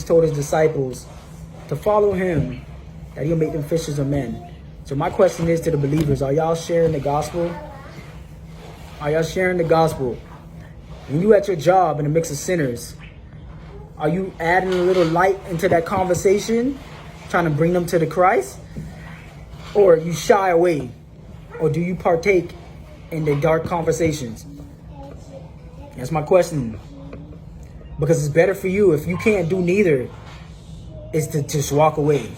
told his disciples to follow him, that he'll make them fishers of men. So my question is to the believers, are y'all sharing the gospel? Are y'all sharing the gospel? When you at your job in a mix of sinners, are you adding a little light into that conversation, trying to bring them to the Christ? Or you shy away? Or do you partake in the dark conversations? That's my question. Because it's better for you, if you can't do neither, is to just walk away.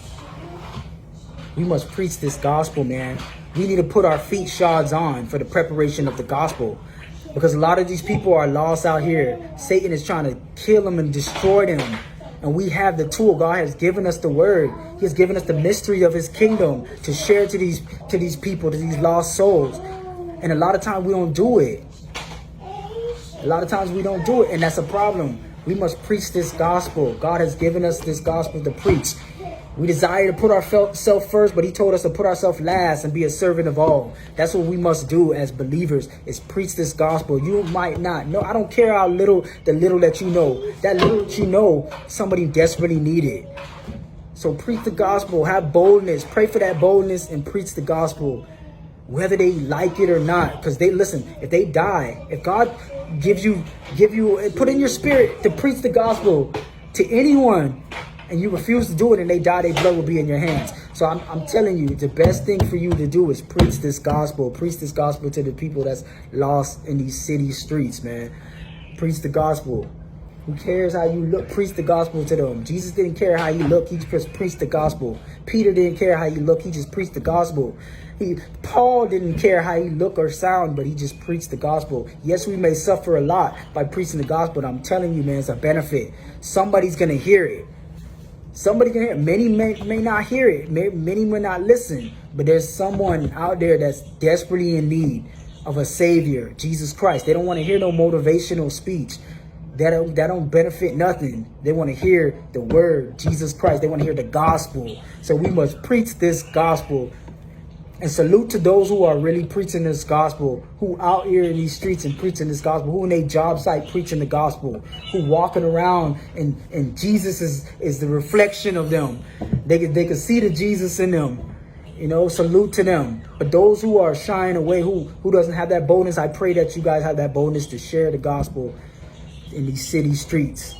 We must preach this gospel, man. We need to put our feet shods on for the preparation of the gospel. Because a lot of these people are lost out here. Satan is trying to kill them and destroy them. And we have the tool. God has given us the word. He has given us the mystery of his kingdom to share to these people, to these lost souls. And a lot of times we don't do it. A lot of times we don't do it. And that's a problem. We must preach this gospel. God has given us this gospel to preach. We desire to put ourselves first, but he told us to put ourselves last and be a servant of all. That's what we must do as believers, is preach this gospel. You might not know. I don't care how little, the little that you know. That little that you know, somebody desperately needed. So preach the gospel. Have boldness. Pray for that boldness and preach the gospel, whether they like it or not. Because they listen, if they die, if God give you, put in your spirit to preach the gospel to anyone, and you refuse to do it and they die, their blood will be in your hands. So I'm telling you, the best thing for you to do is preach this gospel. Preach this gospel to the people that's lost in these city streets, man. Preach the gospel. Who cares how you look? Preach the gospel to them. Jesus didn't care how you look. He just preached the gospel. Peter didn't care how you look. He just preached the gospel. Paul didn't care how he look or sound, but he just preached the gospel. Yes, we may suffer a lot by preaching the gospel, but I'm telling you, man, it's a benefit. Somebody's going to hear it. Somebody can hear it. Many may not hear it. Many may not listen. But there's someone out there that's desperately in need of a savior, Jesus Christ. They don't want to hear no motivational speech. That don't benefit nothing. They want to hear the word, Jesus Christ. They want to hear the gospel. So we must preach this gospel. And salute to those who are really preaching this gospel, who out here in these streets and preaching this gospel, who in their job site preaching the gospel, who walking around and Jesus is the reflection of them. They can see the Jesus in them. You know, salute to them. But those who are shying away, who doesn't have that boldness, I pray that you guys have that boldness to share the gospel in these city streets.